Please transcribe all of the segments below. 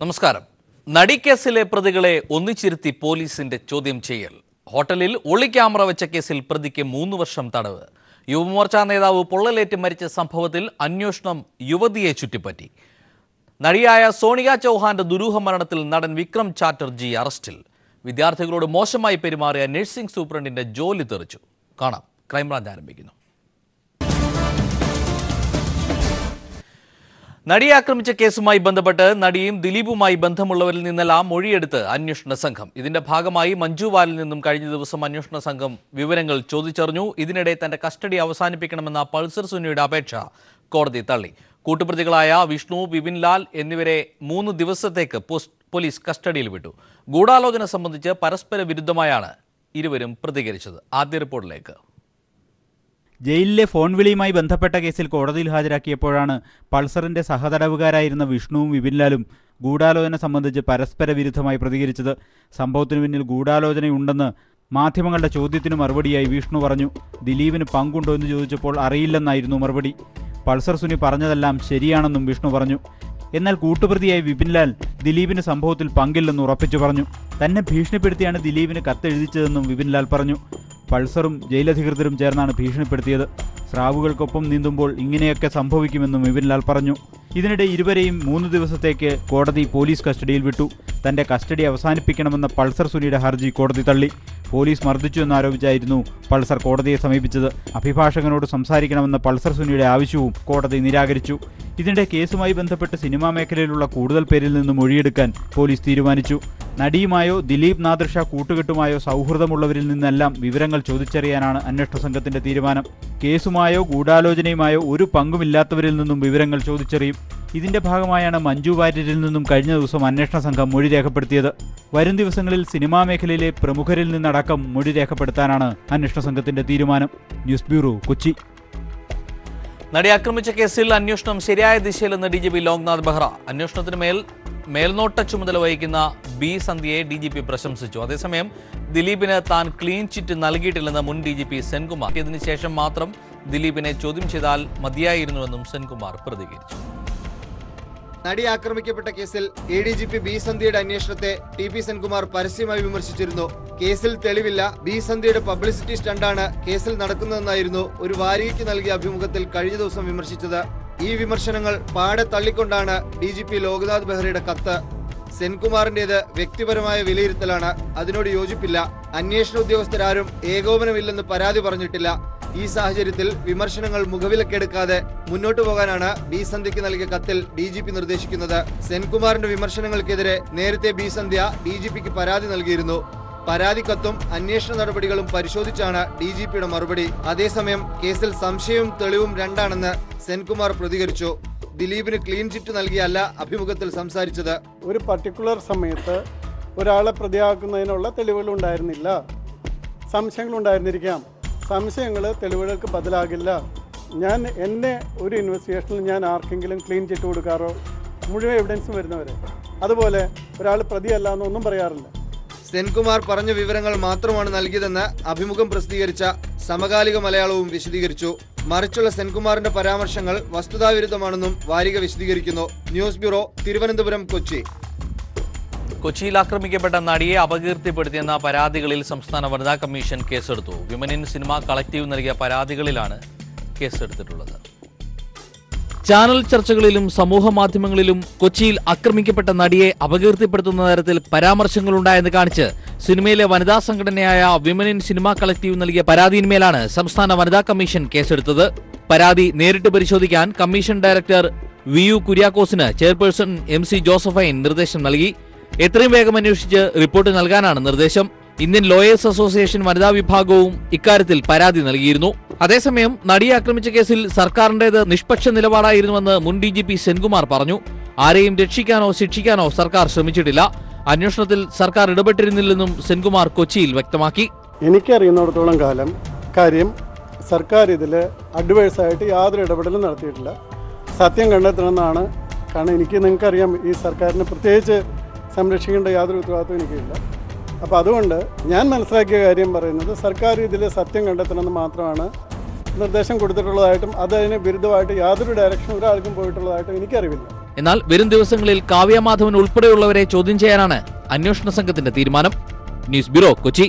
നമസ്കാരം. നടിക്കേസിലെ പ്രതികളെ ഒന്നിച്ചിരുത്തി പോലീസിന്റെ ചോദ്യം ചെയ്യൽ. ഹോട്ടലിൽ ഒളി ക്യാമറ വെച്ച കേസിൽ പ്രതിക്ക് 3 വർഷം തടവ്. യുവമോർച്ച നേതാവ് പൊള്ളലേറ്റ് മരിച്ച സംഭവത്തിൽ അന്വേഷണം യുവതിയെ ചുറ്റിപ്പറ്റി. നടിയായ സോണിയ ചൗഹാന്റെ ദുരൂഹ മരണത്തിൽ നടൻ വിക്രം ചാറ്റർജി അറസ്റ്റിൽ. വിദ്യാർത്ഥികളോട് മോശമായി പെരുമാറിയ നഴ്സിംഗ് സൂപ്രണ്ടിന്റെ ജോലി തെറിച്ചു. കാണാം. ക്രൈംബ്രാഞ്ച് ആരംഭിക്കുന്നു. നടിയെ ആക്രമിച്ച കേസുമായി ബന്ധപ്പെട്ട് നടിയും ദിലീപുമായി ബന്ധമുള്ളവരിൽ നിന്നെല്ലാം മൊഴിയെടുത്ത് അന്വേഷണ സംഘം. ഇതിന്റെ ഭാഗമായി മഞ്ജുവാലിൽ നിന്നും കഴിഞ്ഞ ദിവസം അന്വേഷണ സംഘം വിവരങ്ങൾ ചോദിച്ചറിഞ്ഞു. ഇതിനിടെ തന്റെ കസ്റ്റഡി അവസാനിപ്പിക്കണമെന്ന പൾസർ സുനിയുടെ അപേക്ഷ കോടതി തള്ളി. കൂട്ടുപ്രതികളായ വിഷ്ണു, വിപിൻലാൽ എന്നിവരെ 3 ദിവസത്തേക്ക് പോലീസ് കസ്റ്റഡിയിൽ വിട്ടു. ഗൂഢാലോചന സംബന്ധിച്ച് പരസ്പര വിരുദ്ധമായാണ് ഇരുവരും പ്രതികരിച്ചത്. ആദ്യ റിപ്പോർട്ടിലേക്ക്. ജയിലിലെ ഫോൺ വിളിയുമായി ബന്ധപ്പെട്ട കേസിൽ കോടതിയിൽ ഹാജരാക്കിയപ്പോഴാണ് പൾസറിന്റെ സഹതടവുകാരായിരുന്ന വിഷ്ണുവും വിപിൻലാലും ഗൂഢാലോചന സംബന്ധിച്ച് പരസ്പര വിരുദ്ധമായി പ്രതികരിച്ചത്. സംഭവത്തിനു പിന്നിൽ ഗൂഢാലോചനയുണ്ടെന്ന് മാധ്യമങ്ങളുടെ ചോദ്യത്തിനു മറുപടിയായി വിഷ്ണു പറഞ്ഞു. ദിലീപിന് പങ്കുണ്ടോ എന്ന് ചോദിച്ചപ്പോൾ അറിയില്ലെന്നായിരുന്നു മറുപടി. പൾസർ സുനി പറഞ്ഞതെല്ലാം ശരിയാണെന്നും വിഷ്ണു പറഞ്ഞു. എന്നാൽ കൂട്ടുപ്രതിയായ വിപിൻലാൽ ദിലീപിന് സംഭവത്തിൽ പങ്കില്ലെന്ന് ഉറപ്പിച്ചു പറഞ്ഞു. തന്നെ ഭീഷണിപ്പെടുത്തിയാണ് ദിലീപിന് കത്തെഴുതിച്ചതെന്നും വിപിൻലാൽ പറഞ്ഞു. പൾസറും ജയിലധികൃതരും ചേർന്നാണ് ഭീഷണിപ്പെടുത്തിയത്. സ്രാവുകൾക്കൊപ്പം നീന്തുമ്പോൾ ഇങ്ങനെയൊക്കെ സംഭവിക്കുമെന്നും വിപിൻലാൽ പറഞ്ഞു. ഇതിനിടെ ഇരുവരെയും 3 ദിവസത്തേക്ക് കോടതി പോലീസ് കസ്റ്റഡിയിൽ വിട്ടു. തന്റെ കസ്റ്റഡി അവസാനിപ്പിക്കണമെന്ന പൾസർ സുനിയുടെ ഹർജി കോടതി തള്ളി. പോലീസ് മർദ്ദിച്ചു എന്നാരോപിച്ചായിരുന്നു പൾസർ കോടതിയെ സമീപിച്ചത്. അഭിഭാഷകനോട് സംസാരിക്കണമെന്ന പൾസർ സുനിയുടെ ആവശ്യവും കോടതി നിരാകരിച്ചു. ഇതിനിടെ കേസുമായി ബന്ധപ്പെട്ട് സിനിമാ മേഖലയിലുള്ള കൂടുതൽ പേരിൽ നിന്ന് മൊഴിയെടുക്കാൻ പോലീസ് തീരുമാനിച്ചു. നടിയുമായോ ദിലീപ് നാദിർഷ കൂട്ടുകെട്ടുമായോ സൗഹൃദമുള്ളവരിൽ നിന്നെല്ലാം വിവരങ്ങൾ ചോദിച്ചറിയാനാണ് അന്വേഷണ സംഘത്തിന്റെ തീരുമാനം. കേസുമായോ ഗൂഢാലോചനയുമായോ ഒരു പങ്കുമില്ലാത്തവരിൽ നിന്നും വിവരങ്ങൾ ചോദിച്ചറിയും. ഇതിന്റെ ഭാഗമായാണ് മഞ്ജു വാര്യരിൽ നിന്നും കഴിഞ്ഞ ദിവസം അന്വേഷണ സംഘം മൊഴി രേഖപ്പെടുത്തിയത്. വരും ദിവസങ്ങളിൽ സിനിമാ മേഖലയിലെ പ്രമുഖരിൽ നിന്നടക്കം മൊഴി രേഖപ്പെടുത്താനാണ് അന്വേഷണ സംഘത്തിന്റെ തീരുമാനം. News bureau, Kochi. നടി ആക്രമിച്ച കേസിൽ അന്വേഷണം ശരിയായ ദിശയിലെന്ന് DGP ലോക്നാഥ് ബെഹ്റ. അന്വേഷണത്തിന് മേൽനോട്ട ചുമതല വഹിക്കുന്ന ബി സന്ധ്യയെ DGP പ്രശംസിച്ചു. അതേസമയം ദിലീപിന് താൻ ക്ലീൻ ചിറ്റ് നൽകിയിട്ടില്ലെന്ന് മുൻ DGP സെൻകുമാർ. ഇതിനുശേഷം മാത്രം ദിലീപിനെ ചോദ്യം ചെയ്താൽ മതിയായിരുന്നുവെന്നും സെൻകുമാർ പ്രതികരിച്ചു. നടി ആക്രമിക്കപ്പെട്ട കേസിൽ ADGP ബി സന്ധ്യയുടെ അന്വേഷണത്തെ TP സെൻകുമാർ പരസ്യമായി വിമർശിച്ചിരുന്നു. കേസിൽ തെളിവില്ല, ബി സന്ധ്യയുടെ പബ്ലിസിറ്റി സ്റ്റണ്ടാണ് കേസിൽ നടക്കുന്നതെന്നായിരുന്നു ഒരു വാരികയ്ക്ക് നൽകിയ അഭിമുഖത്തിൽ കഴിഞ്ഞ ദിവസം വിമർശിച്ചത്. ഈ വിമർശനങ്ങൾ പാടെ തള്ളിക്കൊണ്ടാണ് DGP ലോക്നാഥ് ബെഹ്റയുടെ കത്ത്. സെൻകുമാറിന്റേത് വ്യക്തിപരമായ വിലയിരുത്തലാണ്, അതിനോട് യോജിപ്പില്ല. അന്വേഷണ ഉദ്യോഗസ്ഥരാരും ഏകോപനമില്ലെന്ന് പരാതി പറഞ്ഞിട്ടില്ല. ഈ സാഹചര്യത്തിൽ വിമർശനങ്ങൾ മുഖവിലക്കെടുക്കാതെ മുന്നോട്ടു പോകാനാണ് ബി സന്ധ്യയ്ക്ക് നൽകിയ കത്തിൽ DGP നിർദ്ദേശിക്കുന്നത്. സെൻകുമാറിന്റെ വിമർശനങ്ങൾക്കെതിരെ നേരത്തെ ബി സന്ധ്യ DGPക്ക് പരാതി നൽകിയിരുന്നു. പരാതി കത്തും അന്വേഷണ നടപടികളും പരിശോധിച്ചാണ് DGPയുടെ മറുപടി. അതേസമയം കേസിൽ സംശയവും തെളിവും രണ്ടാണെന്ന് സെൻകുമാർ പ്രതികരിച്ചു. ദിലീപിന് ക്ലീൻ ചിറ്റ് നൽകിയല്ല അഭിമുഖത്തിൽ സംസാരിച്ചത്. ഒരു പർട്ടിക്കുലർ സമയത്ത് ഒരാളെ പ്രതിയാക്കുന്നതിനുള്ള തെളിവുകൾ ഉണ്ടായിരുന്നില്ല, സംശയങ്ങൾ ഉണ്ടായിരുന്നിരിക്കാം. സംശയങ്ങൾ തെളിവുകൾക്ക് ബദലാകില്ല. എന്നെ ഒരു ഇൻവെസ്റ്റിഗേഷനിൽ ഞാൻ ആർക്കെങ്കിലും ക്ലീൻ ചിറ്റ് കൊടുക്കാറോ മുഴുവൻ എവിഡൻസും വരുന്നവരെ, അതുപോലെ ഒരാൾ പ്രതിയല്ല എന്നൊന്നും പറയാറില്ല. സെൻകുമാർ പറഞ്ഞ വിവരങ്ങൾ മാത്രമാണ് നൽകിയതെന്ന് അഭിമുഖം പ്രസിദ്ധീകരിച്ച സമകാലിക മലയാളവും വിശദീകരിച്ചു. മറിച്ചുള്ള സെൻകുമാറിന്റെ പരാമർശങ്ങൾ വസ്തുതാവിരുദ്ധമാണെന്നും വാരിക വിശദീകരിക്കുന്നു. News bureau, Thiruvananthapuram, Kochi. കൊച്ചിയിൽ ആക്രമിക്കപ്പെട്ട നടിയെ അപകീർത്തിപ്പെടുത്തിയെന്ന പരാതികളിൽ സംസ്ഥാന വനിതാ കമ്മീഷൻ കേസെടുത്തു. വിമൻ ഇൻ സിനിമ കളക്ടീവ് നൽകിയ പരാതികളിലാണ് കേസെടുത്തിട്ടുള്ളത്. ചാനൽ ചർച്ചകളിലും സമൂഹ മാധ്യമങ്ങളിലും കൊച്ചിയിൽ ആക്രമിക്കപ്പെട്ട നടിയെ അപകീർത്തിപ്പെടുത്തുന്ന തരത്തിൽ പരാമർശങ്ങളുണ്ടായെന്ന് കാണിച്ച് സിനിമയിലെ വനിതാ സംഘടനയായ വിമൻ ഇൻ സിനിമ കളക്ടീവ് നൽകിയ പരാതിയിന്മേലാണ് സംസ്ഥാന വനിതാ കമ്മീഷൻ കേസെടുത്തത്. പരാതി നേരിട്ട് പരിശോധിക്കാൻ കമ്മീഷൻ ഡയറക്ടർ VU കുര്യാക്കോസിന് ചെയർപേഴ്സൺ MC ജോസഫൈൻ നിർദ്ദേശം നൽകി. എത്രയും വേഗം അന്വേഷിച്ച് റിപ്പോർട്ട് നൽകാനാണ് നിർദ്ദേശം. ഇന്ത്യൻ ലോയേഴ്സ് അസോസിയേഷൻ വനിതാ വിഭാഗവും ഇക്കാര്യത്തിൽ പരാതി നൽകിയിരുന്നു. അതേസമയം നടിയെ ആക്രമിച്ച കേസിൽ സർക്കാരിന്റേത് നിഷ്പക്ഷ നിലപാടായിരുന്നുവെന്ന് മുൻ DGP സെൻകുമാർ പറഞ്ഞു. ആരെയും രക്ഷിക്കാനോ ശിക്ഷിക്കാനോ സർക്കാർ ശ്രമിച്ചിട്ടില്ല. അന്വേഷണത്തിൽ സർക്കാർ ഇടപെട്ടിരുന്നില്ലെന്നും സെൻകുമാർ കൊച്ചിയിൽ വ്യക്തമാക്കി. എനിക്കറിയുന്നിടത്തോളം കാര്യം സർക്കാർ ഇതിൽ അഡ്വൈസായിട്ട് യാതൊരു ഇടപെടലും നടത്തിയിട്ടില്ല. സത്യം കണ്ടെത്തണമെന്നാണ്. കാരണം നിങ്ങൾക്കറിയാം, ഈ സർക്കാരിനെ പ്രത്യേകിച്ച് സംരക്ഷിക്കേണ്ട യാതൊരു ഉത്തരവാദിത്വം എനിക്കില്ല. അപ്പോൾ അതുകൊണ്ട് ഞാൻ മനസ്സിലാക്കിയ കാര്യം പറയുന്നത്, സർക്കാർ ഇതിൽ സത്യം കണ്ടെത്തണമെന്ന് മാത്രമാണ് നിർദ്ദേശം കൊടുത്തിട്ടുള്ളതായിട്ടും അതിന് വിരുദ്ധമായിട്ട് യാതൊരു ഡയറക്ഷനും ഒരാൾക്കും പോയിട്ടുള്ളതായിട്ടും എനിക്കറിവില്ല. എന്നാൽ വരും ദിവസങ്ങളിൽ കാവ്യ മാധവൻ ഉൾപ്പെടെയുള്ളവരെ ചോദ്യം ചെയ്യാനാണ് അന്വേഷണ സംഘത്തിന്റെ തീരുമാനം. News bureau, Kochi.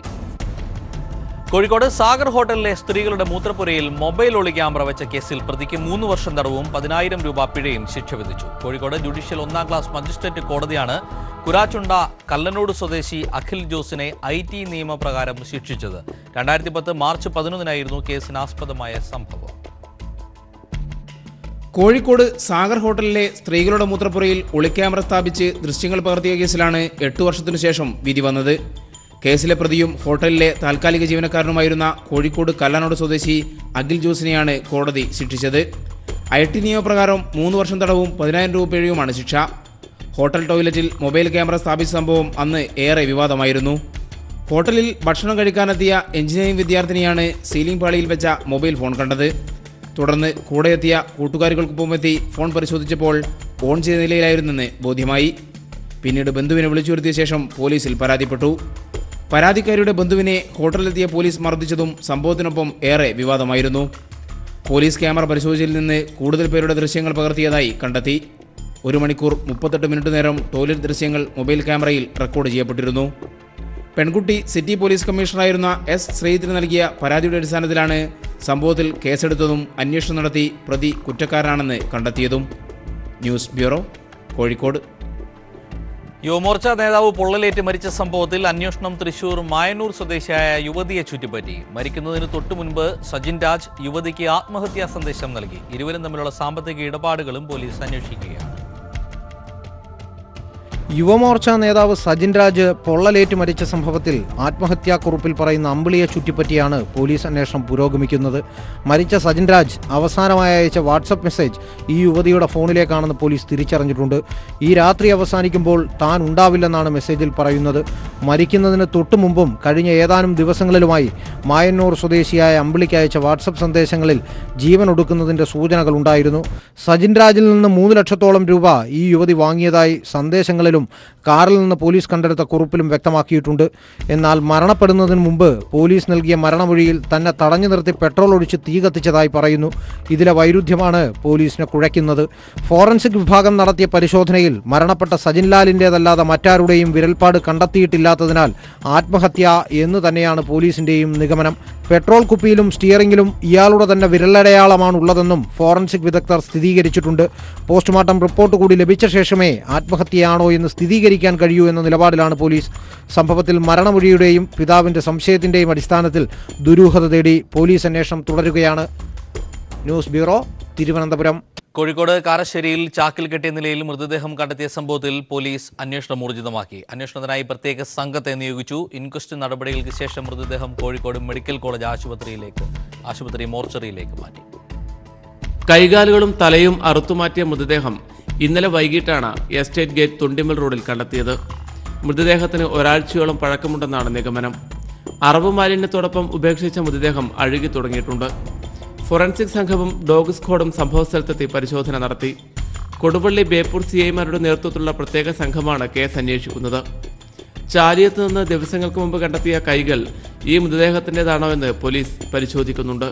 കോഴിക്കോട് സാഗർ ഹോട്ടലിലെ സ്ത്രീകളുടെ മൂത്രപ്പുരയിൽ മൊബൈൽ ഒളി ക്യാമറ വെച്ച കേസിൽ പ്രതിക്ക് 3 വർഷം തടവും 10,000 രൂപ പിഴയും ശിക്ഷ വിധിച്ചു. കോഴിക്കോട് ജുഡീഷ്യൽ 1ാം ക്ലാസ് മജിസ്ട്രേറ്റ് കോടതിയാണ് കുരാച്ചുണ്ട കല്ലനോട് സ്വദേശി അഖിൽ ജോസിനെ IT നിയമപ്രകാരം ശിക്ഷിച്ചത്. 2010 മാർച്ച് 11-നായിരുന്നു കേസിനാസ്പദമായ സംഭവം. കോഴിക്കോട് സാഗർ ഹോട്ടലിലെ സ്ത്രീകളുടെ മൂത്രപ്പുരയിൽ ഒളിക്യാമറ സ്ഥാപിച്ച് ദൃശ്യങ്ങൾ പകർത്തിയ കേസിലാണ് 8 വർഷത്തിനു ശേഷം വിധി വന്നത്. കേസിലെ പ്രതിയും ഹോട്ടലിലെ താൽക്കാലിക ജീവനക്കാരനുമായിരുന്ന കോഴിക്കോട് കല്ലാനോട് സ്വദേശി അഖിൽ ജോസിനെയാണ് കോടതി ശിക്ഷിച്ചത്. IT നിയമപ്രകാരം 3 വർഷം തടവും 10,000 രൂപ പിഴയുമാണ് ശിക്ഷ. ഹോട്ടൽ ടോയ്ലറ്റിൽ മൊബൈൽ ക്യാമറ സ്ഥാപിച്ച സംഭവം അന്ന് ഏറെ വിവാദമായിരുന്നു. ഹോട്ടലിൽ ഭക്ഷണം കഴിക്കാനെത്തിയ എഞ്ചിനീയറിംഗ് വിദ്യാർത്ഥിനിയാണ് സീലിംഗ് പാളിയിൽ വെച്ച മൊബൈൽ ഫോൺ കണ്ടത്. തുടർന്ന് കൂടെയെത്തിയ കൂട്ടുകാരികൾക്കൊപ്പമെത്തി ഫോൺ പരിശോധിച്ചപ്പോൾ ഓൺ ചെയ്ത നിലയിലായിരുന്നെന്ന് ബോധ്യമായി. പിന്നീട് ബന്ധുവിനെ വിളിച്ചു വരുത്തിയ ശേഷം പോലീസിൽ പരാതിപ്പെട്ടു. പരാതിക്കാരിയുടെ ബന്ധുവിനെ ഹോട്ടലിലെത്തിയ പോലീസ് മർദ്ദിച്ചതും സംഭവത്തിനൊപ്പം ഏറെ വിവാദമായിരുന്നു. പോലീസ് ക്യാമറ പരിശോധിച്ചതിൽ നിന്ന് കൂടുതൽ പേരുടെ ദൃശ്യങ്ങൾ പകർത്തിയതായി കണ്ടെത്തി. 1 മണിക്കൂർ 38 മിനിറ്റ് നേരം ടോയ്ലറ്റ് ദൃശ്യങ്ങൾ മൊബൈൽ ക്യാമറയിൽ റെക്കോർഡ് ചെയ്യപ്പെട്ടിരുന്നു. പെൺകുട്ടി സിറ്റി പോലീസ് കമ്മീഷണറായിരുന്ന S. ശ്രീജിത്തിന് നൽകിയ പരാതിയുടെ അടിസ്ഥാനത്തിലാണ് സംഭവത്തിൽ കേസെടുത്തതും അന്വേഷണം നടത്തി പ്രതി കുറ്റക്കാരനാണെന്ന് കണ്ടെത്തിയതും. News bureau, Kozhikode. യുവമോർച്ച നേതാവ് പൊള്ളലേറ്റ് മരിച്ച സംഭവത്തിൽ അന്വേഷണം തൃശൂർ മായന്നൂർ സ്വദേശിയായ യുവതിയെ ചുറ്റിപ്പറ്റി. മരിക്കുന്നതിന് തൊട്ടു മുൻപ് സജിൻ രാജ് യുവതിക്ക് ആത്മഹത്യാ സന്ദേശം നൽകി. ഇരുവരും തമ്മിലുള്ള സാമ്പത്തിക ഇടപാടുകളും പോലീസ് അന്വേഷിക്കുകയാണ്. യുവമോർച്ച നേതാവ് സജിൻ രാജ് പൊള്ളലേറ്റ് മരിച്ച സംഭവത്തിൽ ആത്മഹത്യാക്കുറിപ്പിൽ പറയുന്ന അമ്പിളിയെ ചുറ്റിപ്പറ്റിയാണ് പോലീസ് അന്വേഷണം പുരോഗമിക്കുന്നത്. മരിച്ച സജിൻ രാജ് അവസാനമായി അയച്ച വാട്സപ്പ് മെസ്സേജ് ഈ യുവതിയുടെ ഫോണിലേക്കാണെന്ന് പോലീസ് തിരിച്ചറിഞ്ഞിട്ടുണ്ട്. ഈ രാത്രി അവസാനിക്കുമ്പോൾ താൻ ഉണ്ടാവില്ലെന്നാണ് മെസ്സേജിൽ പറയുന്നത്. മരിക്കുന്നതിന് തൊട്ടു മുമ്പും കഴിഞ്ഞ ഏതാനും ദിവസങ്ങളിലുമായി മായന്നൂർ സ്വദേശിയായ അമ്പിളിക്ക് അയച്ച വാട്സപ്പ് സന്ദേശങ്ങളിൽ ജീവൻ ഒടുക്കുന്നതിൻ്റെ സൂചനകൾ ഉണ്ടായിരുന്നു. സജിൻ രാജിൽ നിന്ന് 3 ലക്ഷത്തോളം രൂപ ഈ യുവതി വാങ്ങിയതായി സന്ദേശങ്ങളിൽ കാറിൽ നിന്ന് പോലീസ് കണ്ടെടുത്ത കുറിപ്പിലും വ്യക്തമാക്കിയിട്ടുണ്ട്. എന്നാൽ മരണപ്പെടുന്നതിന് മുമ്പ് പോലീസ് നൽകിയ മരണമൊഴിയിൽ തന്നെ തടഞ്ഞു നിർത്തി പെട്രോൾ ഒഴിച്ച് തീ കത്തിച്ചതായി പറയുന്നു. ഇതിലെ വൈരുദ്ധ്യമാണ് പോലീസിനെ കുഴയ്ക്കുന്നത്. ഫോറൻസിക് വിഭാഗം നടത്തിയ പരിശോധനയിൽ മരണപ്പെട്ട സജിൻ ലാലിൻ്റേതല്ലാതെ മറ്റാരുടെയും വിരൽപ്പാട് കണ്ടെത്തിയിട്ടില്ലാത്തതിനാൽ ആത്മഹത്യ എന്ന് തന്നെയാണ് പോലീസിൻ്റെയും നിഗമനം. പെട്രോൾ കുപ്പിയിലും സ്റ്റിയറിംഗിലും ഇയാളുടെ തന്നെ വിരലടയാളമാണുള്ളതെന്നും ഫോറൻസിക് വിദഗ്ധർ സ്ഥിരീകരിച്ചിട്ടുണ്ട്. പോസ്റ്റ്മോർട്ടം റിപ്പോർട്ട് കൂടി ലഭിച്ച ശേഷമേ ആത്മഹത്യയാണോ എന്ന് സ്ഥിരീകരിക്കാൻ കഴിയൂ എന്ന നിലപാടിലാണ് പോലീസ്. സംഭവത്തിൽ മരണമൊഴിയുടെയും പിതാവിൻ്റെ സംശയത്തിൻ്റെയും അടിസ്ഥാനത്തിൽ ദുരൂഹത തേടി പോലീസ് അന്വേഷണം തുടരുകയാണ്. News bureau, Thiruvananthapuram. കോഴിക്കോട് കാരശ്ശേരിയിൽ ചാക്കിൽ കെട്ടിയ നിലയിൽ മൃതദേഹം കണ്ടെത്തിയ സംഭവത്തിൽ പോലീസ് അന്വേഷണം ഊർജിതമാക്കി. അന്വേഷണത്തിനായി പ്രത്യേക സംഘത്തെ നിയോഗിച്ചു. ഇൻക്വസ്റ്റ് നടപടികൾക്ക് ശേഷം മൃതദേഹം കോഴിക്കോട് മെഡിക്കൽ കോളേജ് ആശുപത്രി മോർച്ചറിയിലേക്ക് മാറ്റി. കൈകാലുകളും തലയും അറുത്തുമാറ്റിയ മൃതദേഹം ഇന്നലെ വൈകിട്ടാണ് എസ്റ്റേറ്റ് ഗേറ്റ് തുണ്ടിമൽ റോഡിൽ കണ്ടെത്തിയത്. മൃതദേഹത്തിന് ഒരാഴ്ചയോളം പഴക്കമുണ്ടെന്നാണ് നിഗമനം. അറവ് മാലിന്യത്തോടൊപ്പം ഉപേക്ഷിച്ച മൃതദേഹം അഴുകി തുടങ്ങിയിട്ടുണ്ട്. ഫോറൻസിക് സംഘവും ഡോഗ് സ്ക്വാഡും സംഭവസ്ഥലത്തെത്തി പരിശോധന നടത്തി. കൊടുവള്ളി ബേപ്പൂർ CIമാരുടെ നേതൃത്വത്തിലുള്ള പ്രത്യേക സംഘമാണ് കേസ് അന്വേഷിക്കുന്നത്. ചാലിയത്ത് നിന്ന് ദിവസങ്ങൾക്ക് മുമ്പ് കണ്ടെത്തിയ കൈകൾ ഈ മൃതദേഹത്തിൻ്റെതാണോ എന്ന് പോലീസ് പരിശോധിക്കുന്നുണ്ട്.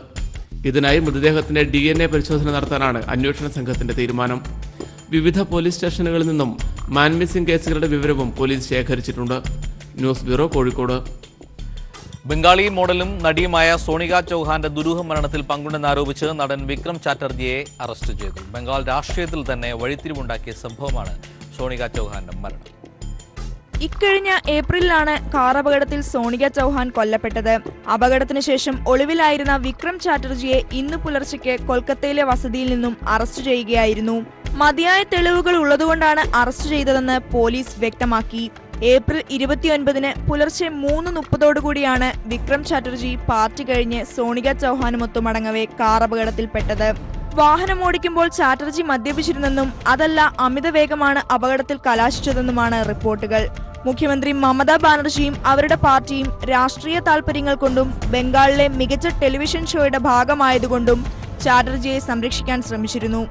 ഇതിനായി മൃതദേഹത്തിന്റെ DNA പരിശോധന നടത്താനാണ് അന്വേഷണ സംഘത്തിന്റെ തീരുമാനം. വിവിധ പോലീസ് സ്റ്റേഷനുകളിൽ നിന്നും മാൻ മിസ്സിംഗ് കേസുകളുടെ വിവരവും പോലീസ് ശേഖരിച്ചിട്ടുണ്ട്. News bureau, Kozhikode. ബംഗാളി മോഡലും നടിയുമായ സോണിക ചൗഹാന്റെ ദുരൂഹ മരണത്തിൽ പങ്കുണ്ടെന്നാരോപിച്ച് നടൻ വിക്രം ചാറ്റർജിയെ അറസ്റ്റ് ചെയ്തു. ബംഗാൾ രാഷ്ട്രീയത്തിൽ തന്നെ വഴിത്തിരിവുണ്ടാക്കിയ സംഭവമാണ് സോണിക ചൗഹാന്റെ മരണം. ഇക്കഴിഞ്ഞ ഏപ്രിലിലാണ് കാർ അപകടത്തിൽ സോണിക ചൗഹാൻ കൊല്ലപ്പെട്ടത്. അപകടത്തിന് ശേഷം ഒളിവിലായിരുന്ന വിക്രം ചാറ്റർജിയെ ഇന്ന് പുലർച്ചയ്ക്ക് കൊൽക്കത്തയിലെ വസതിയിൽ നിന്നും അറസ്റ്റ് ചെയ്യുകയായിരുന്നു. മതിയായ തെളിവുകൾ ഉള്ളതുകൊണ്ടാണ് അറസ്റ്റ് ചെയ്തതെന്ന് പോലീസ് വ്യക്തമാക്കി. ഏപ്രിൽ 29-ന് പുലർച്ചെ 3:30 വിക്രം ചാറ്റർജി പാർട്ടി കഴിഞ്ഞ് സോണിക ചൗഹാനുമൊത്തു മടങ്ങവേ കാർ അപകടത്തിൽപ്പെട്ടത്. വാഹനമോടിക്കുമ്പോൾ ചാറ്റർജി മദ്യപിച്ചിരുന്നെന്നും അതല്ല അമിത വേഗമാണ് അപകടത്തിൽ കലാശിച്ചതെന്നുമാണ് റിപ്പോർട്ടുകൾ. മുഖ്യമന്ത്രി മമതാ ബാനർജിയും അവരുടെ പാർട്ടിയും രാഷ്ട്രീയ താൽപര്യങ്ങൾ കൊണ്ടും ബംഗാളിലെ മികച്ച ടെലിവിഷൻ ഷോയുടെ ഭാഗമായതുകൊണ്ടും ചാറ്റർജിയെ സംരക്ഷിക്കാൻ ശ്രമിച്ചിരുന്നു.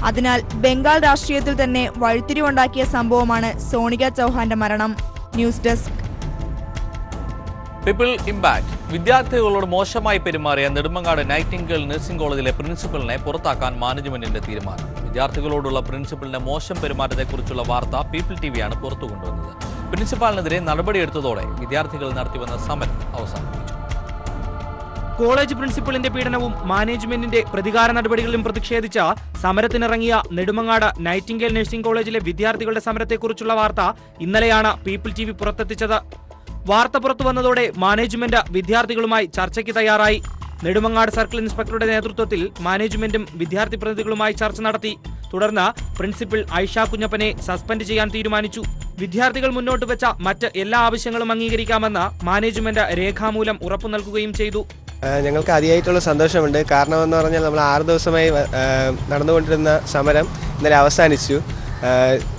അതിനാൽ ബംഗാൾ രാഷ്ട്രീയത്തിൽ തന്നെ വഴിത്തിരിവുണ്ടാക്കിയ സംഭവമാണ് സോണിക ചൗഹാന്റെ മരണം. News desk. People impact. വിദ്യാർത്ഥികളോട് മോശമായി പെരുമാറിയ നെടുമങ്ങാട് നൈറ്റിംഗേൽ നഴ്സിംഗ് കോളേജിലെ പ്രിൻസിപ്പലിനെ പുറത്താക്കാൻ മാനേജ്മെന്റിന്റെ തീരുമാനം. വിദ്യാർത്ഥികളോടുള്ള പ്രിൻസിപ്പലിന്റെ മോശം പെരുമാറ്റത്തെക്കുറിച്ചുള്ള വാർത്ത പീപ്പിൾ ടിവിയാണ് പുറത്തു കൊണ്ടുവന്നത്. പ്രിൻസിപ്പാളിനെതിരെ നടപടിയെടുത്തതോടെ വിദ്യാർത്ഥികൾ നടത്തിവന്ന സമരം അവസാനിപ്പിച്ചു. കോളേജ് പ്രിൻസിപ്പലിന്റെ പീഡനവും മാനേജ്മെന്റിന്റെ പ്രതികാര നടപടികളിലും പ്രതിഷേധിച്ച സമരത്തിനിറങ്ങിയ നെടുമങ്ങാട് നൈറ്റിംഗേൽ നഴ്സിംഗ് കോളേജിലെ വിദ്യാർത്ഥികളുടെ സമരത്തെക്കുറിച്ചുള്ള വാർത്ത ഇന്നലെയാണ് പീപ്പിൾ ടിവി പുറത്തെത്തിച്ചത്. വാർത്ത പുറത്തു വന്നതോടെ മാനേജ്മെന്റ് വിദ്യാർത്ഥികളുമായി ചർച്ചയ്ക്ക് തയ്യാറായി. നെടുമങ്ങാട് സർക്കിൾ ഇൻസ്പെക്ടറുടെ നേതൃത്വത്തിൽ മാനേജ്മെന്റും വിദ്യാർത്ഥി പ്രതിനിധികളുമായി ചർച്ച നടത്തി. തുടർന്ന് പ്രിൻസിപ്പൽ ഐഷ കുഞ്ഞപ്പനെ സസ്പെൻഡ് ചെയ്യാൻ തീരുമാനിച്ചു. വിദ്യാർത്ഥികൾ മുന്നോട്ട് വെച്ച മറ്റ് എല്ലാ ആവശ്യങ്ങളും അംഗീകരിക്കാമെന്ന് മാനേജ്മെന്റ് രേഖാമൂലം ഉറപ്പു നൽകുകയും ചെയ്തു. ഞങ്ങൾക്ക് അതിയായിട്ടുള്ള സന്തോഷമുണ്ട്. കാരണമെന്ന് പറഞ്ഞാൽ നമ്മൾ 6 ദിവസമായി നടന്നുകൊണ്ടിരുന്ന സമരം ഇന്നലെ അവസാനിച്ചു.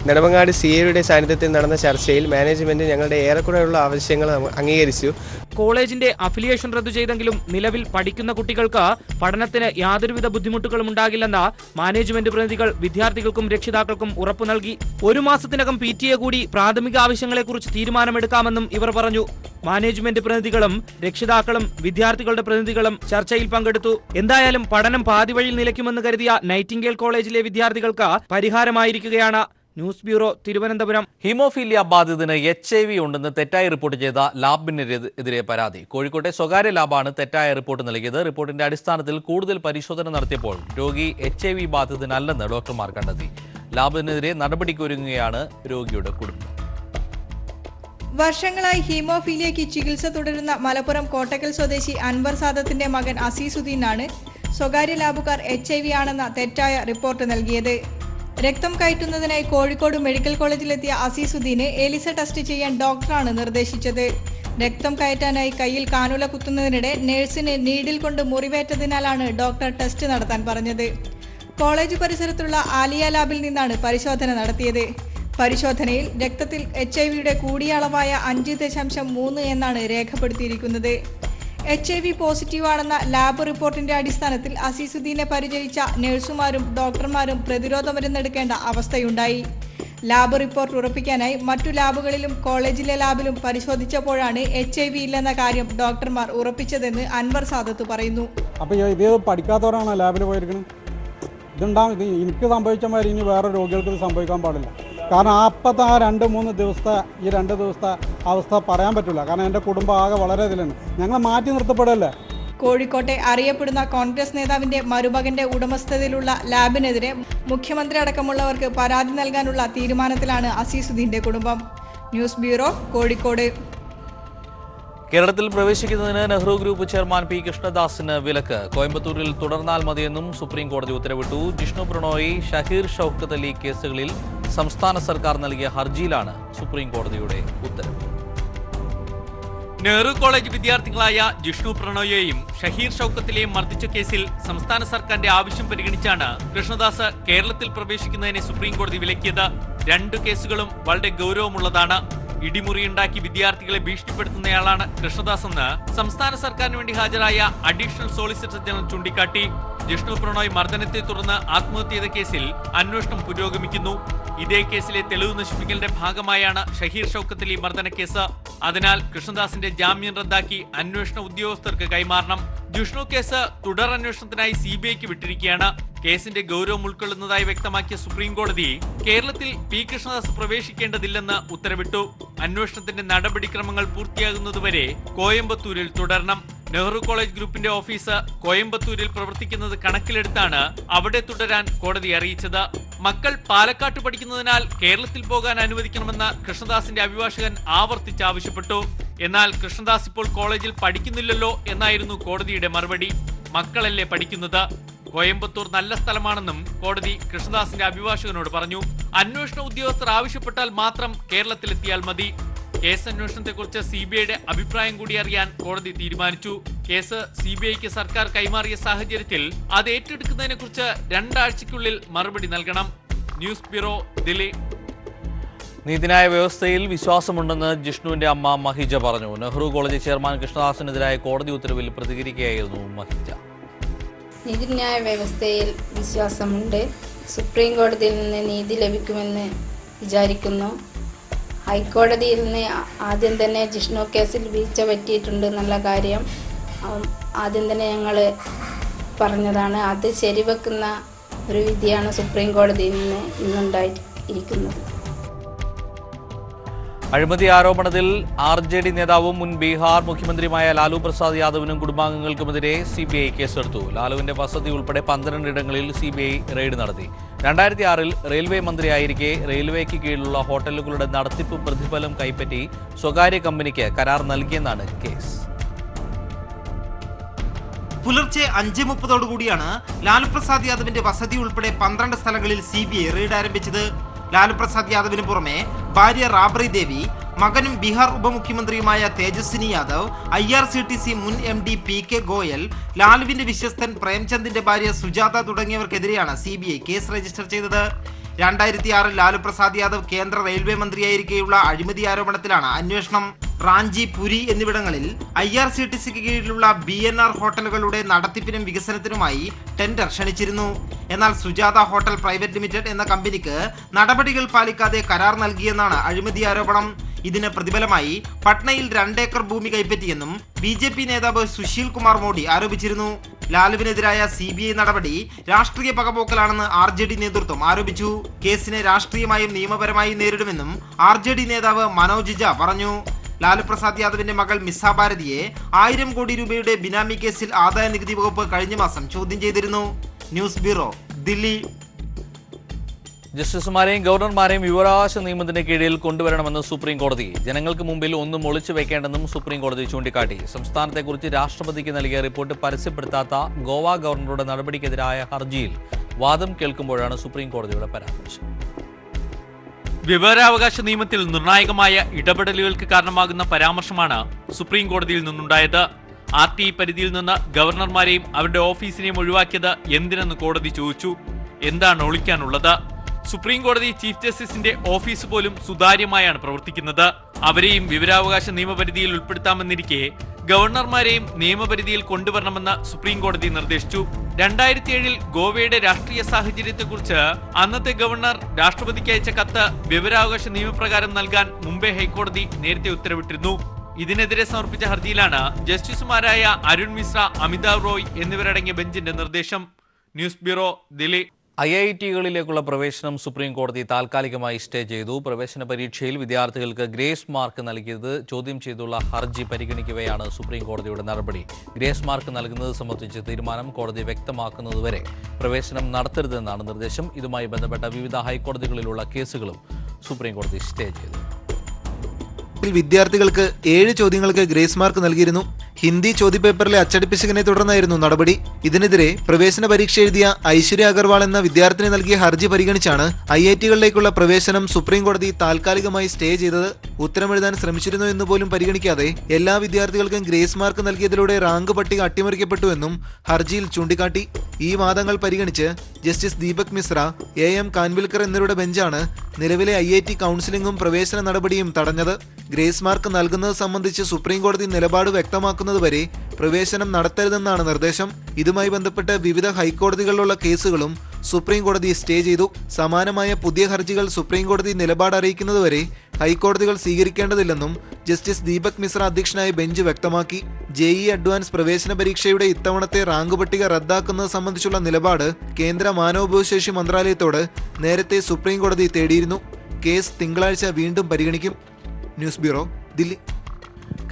നെടുമങ്ങാട് സിഐയുടെ സാന്നിധ്യത്തിൽ നടന്ന ചർച്ചയിൽ മാനേജ്മെന്റ് ഞങ്ങളുടെ ഏറെക്കുറെയുള്ള ആവശ്യങ്ങൾ അംഗീകരിച്ചു. കോളേജിന്റെ അഫിലിയേഷൻ റദ്ദു ചെയ്തെങ്കിലും നിലവിൽ പഠിക്കുന്ന കുട്ടികൾക്ക് പഠനത്തിന് യാതൊരുവിധ ബുദ്ധിമുട്ടുകളും ഉണ്ടാകില്ലെന്ന് മാനേജ്മെന്റ് പ്രതിനിധികൾ വിദ്യാർത്ഥികൾക്കും രക്ഷിതാക്കൾക്കും ഉറപ്പു നൽകി. 1 മാസത്തിനകം PTA കൂടി പ്രാഥമിക ആവശ്യങ്ങളെക്കുറിച്ച് തീരുമാനമെടുക്കാമെന്നും ഇവർ പറഞ്ഞു. മാനേജ്മെന്റ് പ്രതിനിധികളും രക്ഷിതാക്കളും വിദ്യാർത്ഥികളുടെ പ്രതിനിധികളും ചർച്ചയിൽ പങ്കെടുത്തു. എന്തായാലും പഠനം പാതിവഴിയിൽ നിലയ്ക്കുമെന്ന് കരുതിയ നൈറ്റിംഗേൽ കോളേജിലെ വിദ്യാർത്ഥികൾക്ക് പരിഹാരമായിരിക്കുകയാണ്. News bureau, Thiruvananthapuram. ഹീമോഫീലിയ ബാധിതന് HIV ഉണ്ടെന്ന് തെറ്റായി റിപ്പോർട്ട് ചെയ്ത ലാബിനെതിരെ പരാതി. കോഴിക്കോട്ടെ സ്വകാര്യ ലാബാണ് തെറ്റായ റിപ്പോർട്ട് നൽകിയത്. റിപ്പോർട്ടിന്റെ അടിസ്ഥാനത്തിൽ കൂടുതൽ പരിശോധന നടത്തിയപ്പോൾ രോഗി HIV ബാധിതനല്ലെന്ന് ഡോക്ടർമാർ കണ്ടെത്തി. ലാബിനെതിരെ നടപടിക്കൊരുങ്ങുകയാണ് രോഗിയുടെ കുടുംബം. വർഷങ്ങളായി ഹീമോഫീലിയയ്ക്ക് ചികിത്സ തുടരുന്ന മലപ്പുറം കോട്ടക്കൽ സ്വദേശി അൻവർ സാദത്തിന്റെ മകൻ അസീസുദ്ദീനാണ് സ്വകാര്യ ലാബുകാർ HIV ആണെന്ന തെറ്റായ റിപ്പോർട്ട് നൽകിയത്. രക്തം കയറ്റുന്നതിനായി കോഴിക്കോട് മെഡിക്കൽ കോളേജിലെത്തിയ അസീസുദ്ദീന് എലിസ ടെസ്റ്റ് ചെയ്യാൻ ഡോക്ടറാണ് നിർദ്ദേശിച്ചത്. രക്തം കയറ്റാനായി കയ്യിൽ കാനുല കുത്തുന്നതിനിടെ നഴ്സിന് നീഡിൽ കൊണ്ട് മുറിവേറ്റതിനാലാണ് ഡോക്ടർ ടെസ്റ്റ് നടത്താൻ പറഞ്ഞത്. കോളേജ് പരിസരത്തുള്ള ആലിയ ലാബിൽ നിന്നാണ് പരിശോധന നടത്തിയത്. പരിശോധനയിൽ രക്തത്തിൽ HIV കൂടിയ അളവായ 5.3 എന്നാണ് രേഖപ്പെടുത്തിയിരിക്കുന്നത്. HIV പോസിറ്റീവാണെന്ന ലാബ് റിപ്പോർട്ടിന്റെ അടിസ്ഥാനത്തിൽ അസീസുദ്ദീനെ പരിചരിച്ച നഴ്സുമാരും ഡോക്ടർമാരും പ്രതിരോധ മരുന്നെടുക്കേണ്ട അവസ്ഥയുണ്ടായി. ലാബ് റിപ്പോർട്ട് ഉറപ്പിക്കാനായി മറ്റു ലാബുകളിലും കോളേജിലെ ലാബിലും പരിശോധിച്ചപ്പോഴാണ് HIV ഇല്ലെന്ന കാര്യം ഡോക്ടർമാർ ഉറപ്പിച്ചതെന്ന് അൻവർ സാദത്ത് പറയുന്നു. അപ്പോൾ ഇത് പഠിക്കാത്തവരാണ് ലാബിൽ പോയിരിക്കുന്നത്. ഇതുണ്ടാവും, ഇത് എനിക്ക് സംഭവിച്ച മാതിരി ഇനി വേറെ രോഗികൾക്ക് ഇത് സംഭവിക്കാൻ പാടില്ല. കാരണം അപ്പത്തെ ആ 2-3 ദിവസത്തെ ഈ 2 ദിവസത്തെ അവസ്ഥ പറയാൻ പറ്റില്ല. കാരണം എൻ്റെ കുടുംബം ആകെ വളരെ ഇതിലാണ്. ഞങ്ങൾ മാറ്റി നിർത്തപ്പെടല്ലേ. കോഴിക്കോട്ടെ അറിയപ്പെടുന്ന കോൺഗ്രസ് നേതാവിന്റെ മരുമകന്റെ ഉടമസ്ഥതയിലുള്ള ലാബിനെതിരെ മുഖ്യമന്ത്രി അടക്കമുള്ളവർക്ക് പരാതി നൽകാനുള്ള തീരുമാനത്തിലാണ് അസീസുദ്ദീന്റെ കുടുംബം. News bureau, Kozhikode. കേരളത്തിൽ പ്രവേശിക്കുന്നതിന് നെഹ്റു ഗ്രൂപ്പ് ചെയർമാൻ P. കൃഷ്ണദാസിന് വിലക്ക്. കോയമ്പത്തൂരിൽ തുടർന്നാൽ മതിയെന്നും സുപ്രീം കോടതി ഉത്തരവിട്ടു. ജിഷ്ണു പ്രണോയ്, ഷഹീർ ഷൗക്കത്ത് അലി കേസുകളിൽ സംസ്ഥാന സർക്കാർ നൽകിയ ഹർജിയിലാണ് സുപ്രീം കോടതിയുടെ ഉത്തരവ്. നെഹ്റു കോളേജ് വിദ്യാർത്ഥികളായ ജിഷ്ണു പ്രണോയെയും ഷഹീർ ഷൗക്കത്തിലെയും മർദ്ദിച്ച കേസിൽ സംസ്ഥാന സർക്കാരിന്റെ ആവശ്യം പരിഗണിച്ചാണ് കൃഷ്ണദാസ് കേരളത്തിൽ പ്രവേശിക്കുന്നതിനെ സുപ്രീം കോടതി വിലക്കിയത്. 2 കേസുകളും വളരെ ഗൗരവമുള്ളതാണ്. ഇടിമുറിയുണ്ടാക്കി വിദ്യാർത്ഥികളെ ഭീഷണിപ്പെടുത്തുന്നയാളാണ് കൃഷ്ണദാസ് എന്ന് സംസ്ഥാന സർക്കാരിന് വേണ്ടി ഹാജരായ അഡീഷണൽ സോളിസിറ്റർ ജനറൽ ചൂണ്ടിക്കാട്ടി. ജിഷ്ണു പ്രണോയ് മർദ്ദനത്തെ തുടർന്ന് ആത്മഹത്യ ചെയ്ത കേസിൽ അന്വേഷണം പുരോഗമിക്കുന്നു. ഇതേ കേസിലെ തെളിവ് നശിപ്പിക്കലിന്റെ ഭാഗമായാണ് ഷഹീർ ഷൗക്കത്ത് അലി മർദ്ദന കേസ്. അതിനാൽ കൃഷ്ണദാസിന്റെ ജാമ്യം റദ്ദാക്കി അന്വേഷണ ഉദ്യോഗസ്ഥർക്ക് കൈമാറണം. ജിഷ്ണു കേസ് തുടർ അന്വേഷണത്തിനായി CBIക്ക് വിട്ടിരിക്കുകയാണ്. കേസിന്റെ ഗൗരവം ഉൾക്കൊള്ളുന്നതായി വ്യക്തമാക്കിയ സുപ്രീം കോടതി കേരളത്തിൽ P. കൃഷ്ണദാസ് പ്രവേശിക്കേണ്ടതില്ലെന്ന് ഉത്തരവിട്ടു. അന്വേഷണത്തിന്റെ നടപടിക്രമങ്ങൾ പൂർത്തിയാകുന്നതുവരെ കോയമ്പത്തൂരിൽ തുടരണം. നെഹ്റു കോളേജ് ഗ്രൂപ്പിന്റെ ഓഫീസ് കോയമ്പത്തൂരിൽ പ്രവർത്തിക്കുന്നത് കണക്കിലെടുത്താണ് അവിടെ തുടരാൻ കോടതി അറിയിച്ചത്. മക്കൾ പാലക്കാട്ട് പഠിക്കുന്നതിനാൽ കേരളത്തിൽ പോകാൻ അനുവദിക്കണമെന്ന് കൃഷ്ണദാസിന്റെ അഭിഭാഷകൻ ആവർത്തിച്ച് ആവശ്യപ്പെട്ടു. എന്നാൽ കൃഷ്ണദാസ് ഇപ്പോൾ കോളേജിൽ പഠിക്കുന്നില്ലല്ലോ എന്നായിരുന്നു കോടതിയുടെ മറുപടി. മക്കളല്ലേ പഠിക്കുന്നത്. കോയമ്പത്തൂർ നല്ല സ്ഥലമാണെന്നും കോടതി കൃഷ്ണദാസിന്റെ അഭിഭാഷകനോട് പറഞ്ഞു. അന്വേഷണ ഉദ്യോഗസ്ഥർ ആവശ്യപ്പെട്ടാൽ മാത്രം കേരളത്തിലെത്തിയാൽ മതി. കേസ് അന്വേഷണത്തെക്കുറിച്ച് CBIയുടെ അഭിപ്രായം കൂടി അറിയാൻ കോടതി തീരുമാനിച്ചു. കേസ് CBIക്ക് സർക്കാർ കൈമാറിയ സാഹചര്യത്തിൽ അത് ഏറ്റെടുക്കുന്നതിനെക്കുറിച്ച് 2 ആഴ്ചയ്ക്കുള്ളിൽ മറുപടി നൽകണം. News bureau, Delhi. നീതിന്യായ വ്യവസ്ഥയിൽ വിശ്വാസമുണ്ടെന്ന് ജിഷ്ണുവിന്റെ അമ്മ മഹിജ പറഞ്ഞു. നെഹ്റു കോളേജ് ചെയർമാൻ കൃഷ്ണദാസിനെതിരായ കോടതി ഉത്തരവിൽ പ്രതികരിക്കുകയായിരുന്നു മഹിജ. നീതിന്യായ വ്യവസ്ഥയിൽ വിശ്വാസമുണ്ട്. സുപ്രീം കോടതിയിൽ നിന്ന് നീതി ലഭിക്കുമെന്ന് വിചാരിക്കുന്നു. ഹൈക്കോടതിയിൽ നിന്ന് ആദ്യം തന്നെ ജിഷ്ണു കേസിൽ വീഴ്ച പറ്റിയിട്ടുണ്ട് എന്നുള്ള കാര്യം ആദ്യം തന്നെ ഞങ്ങൾ പറഞ്ഞതാണ്. അത് ശരിവെക്കുന്ന ഒരു വിധിയാണ് സുപ്രീം കോടതിയിൽ നിന്ന് ഇന്നുണ്ടായിരിക്കുന്നത്. അഴിമതി ആരോപണത്തിൽ RJD നേതാവും മുൻ ബീഹാർ മുഖ്യമന്ത്രിയുമായ ലാലു പ്രസാദ് യാദവിനും കുടുംബാംഗങ്ങൾക്കുമെതിരെ CBI കേസെടുത്തു. ലാലുവിന്റെ വസതി ഉൾപ്പെടെ 12 ഇടങ്ങളിൽ CBI റെയ്ഡ് നടത്തി. 2006-ൽ റെയിൽവേ മന്ത്രിയായിരിക്കെ റെയിൽവേക്ക് കീഴിലുള്ള ഹോട്ടലുകളുടെ നടത്തിപ്പ് പ്രതിഫലം കൈപ്പറ്റി സ്വകാര്യ കമ്പനിക്ക് കരാർ നൽകിയെന്നാണ് കേസ്. പുലർച്ചെ 5:30 ലാലു പ്രസാദ് യാദവിന്റെ വസതി ഉൾപ്പെടെ 12 സ്ഥലങ്ങളിൽ CBI റെയ്ഡ് ആരംഭിച്ചത്. ലാലു പ്രസാദ് യാദവിന് പുറമെ ഭാര്യ റാബ്രി ദേവി, മകനും ബീഹാർ ഉപമുഖ്യമന്ത്രിയുമായ തേജസ്വിനി യാദവ്, IRCTC മുൻ MD PK ഗോയൽ, ലാലുവിന്റെ വിശ്വസ്തൻ പ്രേംചന്ദിന്റെ ഭാര്യ സുജാത തുടങ്ങിയവർക്കെതിരെയാണ് CBI കേസ് രജിസ്റ്റർ ചെയ്തത്. 2006-ൽ ലാലു പ്രസാദ് യാദവ് കേന്ദ്ര റെയിൽവേ മന്ത്രിയായിരിക്കെയുള്ള അഴിമതി ആരോപണത്തിലാണ് അന്വേഷണം. റാഞ്ചി, പുരി എന്നിവിടങ്ങളിൽ IRCTCക്ക് കീഴിലുള്ള BNR ഹോട്ടലുകളുടെ നടത്തിപ്പിനും വികസനത്തിനുമായി ടെൻഡർ ക്ഷണിച്ചിരുന്നു. എന്നാൽ സുജാത ഹോട്ടൽ പ്രൈവറ്റ് ലിമിറ്റഡ് എന്ന കമ്പനിക്ക് നടപടികൾ പാലിക്കാതെ കരാർ നൽകിയെന്നാണ് അഴിമതി ആരോപണം. ഇതിന് പ്രതിഫലമായി പട്നയിൽ 2 ഏക്കർ ഭൂമി കൈപ്പറ്റിയെന്നും BJP നേതാവ് സുശീൽ കുമാർ മോഡി ആരോപിച്ചിരുന്നു. ലാലുവിനെതിരായ CBI നടപടി രാഷ്ട്രീയ പകപോക്കലാണെന്ന് RJD നേതൃത്വം ആരോപിച്ചു. കേസിനെ രാഷ്ട്രീയമായും നിയമപരമായും നേരിടുമെന്നും RJD നേതാവ് മനോജ് ഝാ പറഞ്ഞു. ലാലു പ്രസാദ് യാദവിന്റെ മകൾ മിസ്സ ഭാരതിയെ 1000 കോടി രൂപയുടെ ബിനാമി കേസിൽ ആദായ നികുതി വകുപ്പ് കഴിഞ്ഞ മാസം ചോദ്യം ചെയ്തിരുന്നു. News bureau, Delhi. ജസ്റ്റിസുമാരെയും ഗവർണർമാരെയും വിവരാവകാശ നിയമത്തിന് കീഴിൽ കൊണ്ടുവരണമെന്ന് സുപ്രീം കോടതി. ജനങ്ങൾക്ക് മുമ്പിൽ ഒന്നും ഒളിച്ചു വെക്കേണ്ടെന്നും സുപ്രീം കോടതി ചൂണ്ടിക്കാട്ടി. സംസ്ഥാനത്തെക്കുറിച്ച് രാഷ്ട്രപതിക്ക് നൽകിയ റിപ്പോർട്ട് പരസ്യപ്പെടുത്താത്ത ഗോവ ഗവർണറുടെ നടപടിക്കെതിരായ ഹർജിയിൽ വാദം കേൾക്കുമ്പോഴാണ് സുപ്രീം കോടതിയുടെ പരാമർശം. വിവരാവകാശ നിയമത്തിൽ നിർണായകമായ ഇടപെടലുകൾക്ക് കാരണമാകുന്ന പരാമർശമാണ് സുപ്രീം കോടതിയിൽ നിന്നുണ്ടായത്. RTI പരിധിയിൽ നിന്ന് ഗവർണർമാരെയും അവരുടെ ഓഫീസിനെയും ഒഴിവാക്കിയത് എന്തിനെന്ന് കോടതി ചോദിച്ചു. എന്താണ് ഒളിക്കാനുള്ളത്? സുപ്രീം കോടതി ചീഫ് ജസ്റ്റിസിന്റെ ഓഫീസ് പോലും സുതാര്യമായാണ് പ്രവർത്തിക്കുന്നത്. അവരെയും വിവരാവകാശ നിയമപരിധിയിൽ ഉൾപ്പെടുത്താമെന്നിരിക്കെ ഗവർണർമാരെയും നിയമപരിധിയിൽ കൊണ്ടുവരണമെന്ന് സുപ്രീം കോടതി നിർദ്ദേശിച്ചു. 2007-ൽ ഗോവയുടെ രാഷ്ട്രീയ സാഹചര്യത്തെക്കുറിച്ച് അന്നത്തെ ഗവർണർ രാഷ്ട്രപതിക്ക് അയച്ച കത്ത് വിവരാവകാശ നിയമപ്രകാരം നൽകാൻ മുംബൈ ഹൈക്കോടതി നേരത്തെ ഉത്തരവിട്ടിരുന്നു. ഇതിനെതിരെ സമർപ്പിച്ച ഹർജിയിലാണ് ജസ്റ്റിസുമാരായ അരുൺ മിശ്ര, അമിതാവ് റോയ് എന്നിവരടങ്ങിയ ബെഞ്ചിന്റെ നിർദ്ദേശം. News bureau, Delhi. IIT-കളിലേക്കുള്ള പ്രവേശനം സുപ്രീം കോടതി താൽക്കാലികമായി സ്റ്റേ ചെയ്തു. പ്രവേശന പരീക്ഷയിൽ വിദ്യാർത്ഥികൾക്ക് ഗ്രേസ് മാർക്ക് നൽകിയത് ചോദ്യം ചെയ്തുള്ള ഹർജി പരിഗണിക്കവെയാണ് സുപ്രീം കോടതിയുടെ നടപടി. ഗ്രേസ് മാർക്ക് നൽകുന്നത് സംബന്ധിച്ച് തീരുമാനം കോടതി വ്യക്തമാക്കുന്നതുവരെ പ്രവേശനം നടത്തരുതെന്നാണ് നിർദ്ദേശം. ഇതുമായി ബന്ധപ്പെട്ട വിവിധ ഹൈക്കോടതികളിലുള്ള കേസുകളും സുപ്രീം കോടതി സ്റ്റേ ചെയ്തു. വിദ്യാർത്ഥികൾക്ക് 7 ചോദ്യങ്ങൾക്ക് ഗ്രേസ് മാർക്ക് നൽകിയിരുന്നു. ഹിന്ദി ചോദ്യപേപ്പറിലെ അച്ചടിപ്പിശകിനെ തുടർന്നായിരുന്നു നടപടി. ഇതിനെതിരെ പ്രവേശന പരീക്ഷ എഴുതിയ ഐശ്വര്യ അഗർവാൾ എന്ന വിദ്യാർത്ഥിനി നൽകിയ ഹർജി പരിഗണിച്ചാണ് IIT-കളിലേക്കുള്ള പ്രവേശനം സുപ്രീം കോടതി താൽക്കാലികമായി സ്റ്റേ ചെയ്തത്. ഉത്തരമെഴുതാൻ ശ്രമിച്ചിരുന്നു എന്ന് പോലും പരിഗണിക്കാതെ എല്ലാ വിദ്യാർത്ഥികൾക്കും ഗ്രേസ് മാർക്ക് നൽകിയതിലൂടെ റാങ്ക് പട്ടിക അട്ടിമറിക്കപ്പെട്ടുവെന്നും ഹർജിയിൽ ചൂണ്ടിക്കാട്ടി. ഈ വാദങ്ങൾ പരിഗണിച്ച് ജസ്റ്റിസ് ദീപക് മിശ്ര, AM കാൻവിൽക്കർ എന്നിവരുടെ ബെഞ്ചാണ് നിലവിലെ IIT കൗൺസിലിംഗും പ്രവേശന നടപടിയും തടഞ്ഞത്. ഗ്രേസ് മാർക്ക് നൽകുന്നത് സംബന്ധിച്ച് സുപ്രീം കോടതി നിലപാട് വ്യക്തമാക്കുന്നതുവരെ പ്രവേശനം നടത്തരുതെന്നാണ് നിർദ്ദേശം. ഇതുമായി ബന്ധപ്പെട്ട് വിവിധ ഹൈക്കോടതികളിലുള്ള കേസുകളും സുപ്രീം കോടതി സ്റ്റേ ചെയ്തു. സമാനമായ പുതിയ ഹർജികൾ സുപ്രീം കോടതി നിലപാട് അറിയിക്കുന്നതുവരെ ഹൈക്കോടതികൾ സ്വീകരിക്കേണ്ടതില്ലെന്നും ജസ്റ്റിസ് ദീപക് മിശ്ര അധ്യക്ഷനായ ബെഞ്ച് വ്യക്തമാക്കി. JEE അഡ്വാൻസ് പ്രവേശന പരീക്ഷയുടെ ഇത്തവണത്തെ റാങ്ക് പട്ടിക റദ്ദാക്കുന്നത് സംബന്ധിച്ചുള്ള നിലപാട് കേന്ദ്ര മാനവവിഭവശേഷി മന്ത്രാലയത്തോട് നേരത്തെ സുപ്രീം കോടതി തേടിയിരുന്നു. കേസ് തിങ്കളാഴ്ച വീണ്ടും പരിഗണിക്കും. News bureau, Delhi.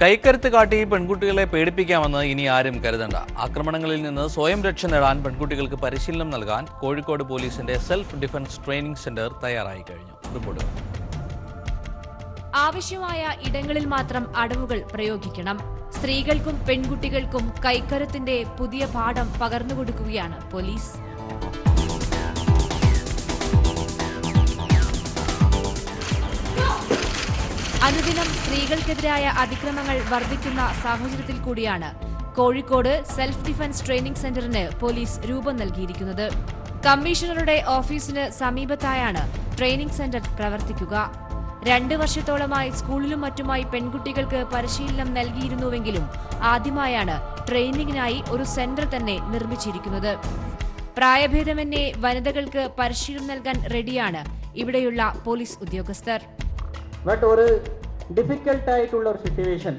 കൈക്കരുത്ത് കാട്ടി പെൺകുട്ടികളെ പേടിപ്പിക്കാമെന്ന് ഇനി ആരും കരുതണ്ട. ആക്രമണങ്ങളിൽ നിന്ന് സ്വയം രക്ഷ നേടാൻ പെൺകുട്ടികൾക്ക് പരിശീലനം നൽകാൻ കോഴിക്കോട് പോലീസിന്റെ സെൽഫ് ഡിഫൻസ് ട്രെയിനിംഗ് സെന്റർ തയ്യാറായി കഴിഞ്ഞു. റിപ്പോർട്ട്. ആവശ്യമായ ഇടങ്ങളിൽ മാത്രം അടവുകൾ പ്രയോഗിക്കണം. സ്ത്രീകൾക്കും പെൺകുട്ടികൾക്കും കൈക്കരുത്തിന്റെ പുതിയ പാഠം പകർന്നുകൊടുക്കുകയാണ് പോലീസ്. അനുദിനം സ്ത്രീകൾക്കെതിരായ അതിക്രമങ്ങൾ വർദ്ധിക്കുന്ന സാഹചര്യത്തിൽ കൂടിയാണ് കോഴിക്കോട് സെൽഫ് ഡിഫൻസ് ട്രെയിനിംഗ് സെന്ററിന് പോലീസ് രൂപം നൽകിയിരിക്കുന്നത്. കമ്മീഷണറുടെ ഓഫീസിന് സമീപത്തായാണ് ട്രെയിനിംഗ് സെന്റർ പ്രവർത്തിക്കുക. 2 വർഷത്തോളമായി സ്കൂളിലും മറ്റുമായി പെൺകുട്ടികൾക്ക് പരിശീലനം നൽകിയിരുന്നുവെങ്കിലും ആദ്യമായാണ് ട്രെയിനിങ്ങിനായി ഒരു സെന്റർ തന്നെ നിർമ്മിച്ചിരിക്കുന്നത്. പ്രായഭേദമന്യേ വനിതകൾക്ക് പരിശീലനം നൽകാൻ റെഡിയാണ് ഇവിടെയുള്ള പോലീസ് ഉദ്യോഗസ്ഥർ. ബട്ട് ഒരു ഡിഫിക്കൽട്ടായിട്ടുള്ള ഒരു സിറ്റുവേഷൻ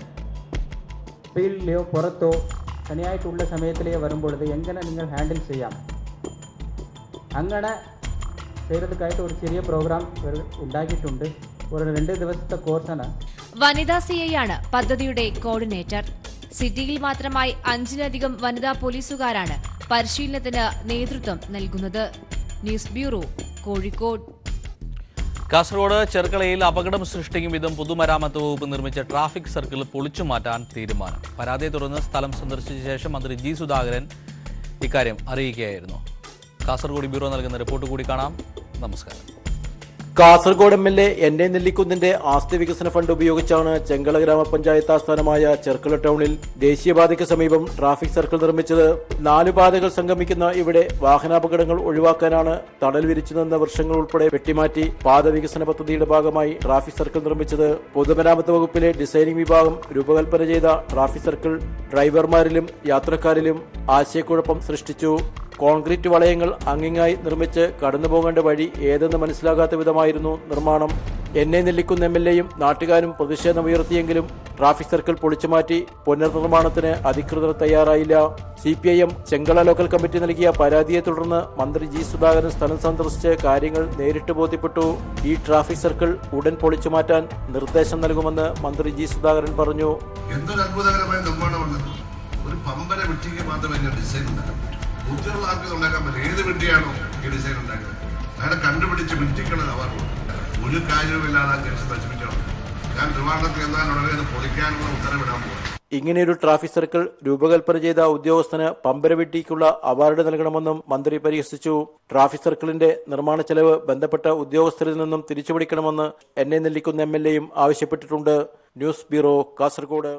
ഫീൽഡിലെയോ പുറത്തോ തനിയായിട്ടുള്ള സമയത്തിലേ വരുമ്പോൾ എങ്ങനെ നിങ്ങൾ ഹാൻഡിൽ ചെയ്യാം, അങ്ങനെ ചെയ്തതൊക്കെയായിട്ട് ഒരു ചെറിയ പ്രോഗ്രാം ഉണ്ടാക്കിയിട്ടുണ്ട്. ഒരു 2 ദിവസത്തെ കോഴ്സാണ്. വനിതാ CI ആണ് പദ്ധതിയുടെ കോർഡിനേറ്റർ. സിറ്റിയിൽ മാത്രമായി 5-ലധികം വനിതാ പോലീസുകാരാണ് പരിശീലനത്തിന് നേതൃത്വം നൽകുന്നത്. News bureau, Kozhikode. കാസർഗോഡ് ചെർക്കളയിൽ അപകടം സൃഷ്ടിക്കും വിധം പൊതുമരാമത്ത് വകുപ്പ് നിർമ്മിച്ച ട്രാഫിക് സർക്കിൾ പൊളിച്ചുമാറ്റാൻ തീരുമാനം. പരാതിയെ തുടർന്ന് സ്ഥലം സന്ദർശിച്ച ശേഷം മന്ത്രി ജി സുധാകരൻ ഇക്കാര്യം അറിയിക്കുകയായിരുന്നു. കാസർഗോഡ് ബ്യൂറോ നൽകുന്ന റിപ്പോർട്ട് കൂടി കാണാം. നമസ്കാരം. കാസർഗോഡ് MLA NA നെല്ലിക്കുന്നിന്റെ ആസ്തി വികസന ഫണ്ട് ഉപയോഗിച്ചാണ് ചെങ്കള ഗ്രാമപഞ്ചായത്ത് ആസ്ഥാനമായ ചെർക്കള ടൗണിൽ ദേശീയപാതയ്ക്ക് സമീപം ട്രാഫിക് സർക്കിൾ നിർമ്മിച്ചത്. 4 പാതകൾ സംഗമിക്കുന്ന ഇവിടെ വാഹനാപകടങ്ങൾ ഒഴിവാക്കാനാണ് തണൽ വിരിച്ചു നിന്ന വൃക്ഷങ്ങൾ ഉൾപ്പെടെ വെട്ടിമാറ്റി പാത വികസന പദ്ധതിയുടെ ഭാഗമായി ട്രാഫിക് സർക്കിൾ നിർമ്മിച്ചത്. പൊതുമരാമത്ത് വകുപ്പിലെ ഡിസൈനിംഗ് വിഭാഗം രൂപകൽപ്പന ചെയ്ത ട്രാഫിക് സർക്കിൾ ഡ്രൈവർമാരിലും യാത്രക്കാരിലും ആശയക്കുഴപ്പം സൃഷ്ടിച്ചു. കോൺക്രീറ്റ് വളയങ്ങൾ അങ്ങിങ്ങായി നിർമ്മിച്ച് കടന്നുപോകേണ്ട വഴി ഏതെന്ന് മനസ്സിലാകാത്ത വിധമായിരുന്നു നിർമ്മാണം. NA നെല്ലിക്കുന്ന് MLAയും നാട്ടുകാരും പ്രതിഷേധമുയർത്തിയെങ്കിലും ട്രാഫിക് സർക്കിൾ പൊളിച്ചുമാറ്റി പുനർനിർമ്മാണത്തിന് അധികൃതർ തയ്യാറായില്ല. CPIM ചെങ്കള ലോക്കൽ കമ്മിറ്റി നൽകിയ പരാതിയെ തുടർന്ന് മന്ത്രി ജി സുധാകരൻ സ്ഥലം സന്ദർശിച്ച് കാര്യങ്ങൾ നേരിട്ട് ബോധ്യപ്പെട്ടു. ഈ ട്രാഫിക് സർക്കിൾ ഉടൻ പൊളിച്ചുമാറ്റാൻ നിർദ്ദേശം നൽകുമെന്ന് മന്ത്രി ജി സുധാകരൻ പറഞ്ഞു. എന്തൊരു അത്ഭുതകരമായ നിർമ്മാണമാണ്. ഒരു പമ്പര വെട്ടിക്ക് മാത്രമേ ഡിസൈൻ ഉണ്ടാക്കാൻ പറ്റൂ. ബുദ്ധിയുള്ള ആർക്കും ഉണ്ടാക്കാൻ പറ്റും. ഏത് വെട്ടിയാണോ ഈ ഡിസൈൻ ഉണ്ടാക്കുന്നത് അയാളെ കണ്ടുപിടിച്ച് വെട്ടിക്കണം. അവർ ഒരു കാര്യവുമില്ലാതെ ആ ജംഗ്ഷൻ നശിപ്പിക്കണം. ഞാൻ ട്രിവാൻഡ്രത്തിൽ എന്നാൽ ഉടനെ അത് പൊളിക്കാനുള്ള ഉത്തരവിടാൻ പോകും. ഇങ്ങനെയൊരു ട്രാഫിക് സർക്കിൾ രൂപകൽപ്പന ചെയ്ത ഉദ്യോഗസ്ഥന് പമ്പരവെട്ടിക്കുള്ള അവാർഡ് നൽകണമെന്നും മന്ത്രി പരിഹസിച്ചു. ട്രാഫിക് സർക്കിളിന്റെ നിർമ്മാണ ചെലവ് ബന്ധപ്പെട്ട ഉദ്യോഗസ്ഥരിൽ നിന്നും തിരിച്ചുപിടിക്കണമെന്ന് NA നെല്ലിക്കുന്ന് MLAയും ആവശ്യപ്പെട്ടിട്ടുണ്ട്. News bureau, Kasaragod.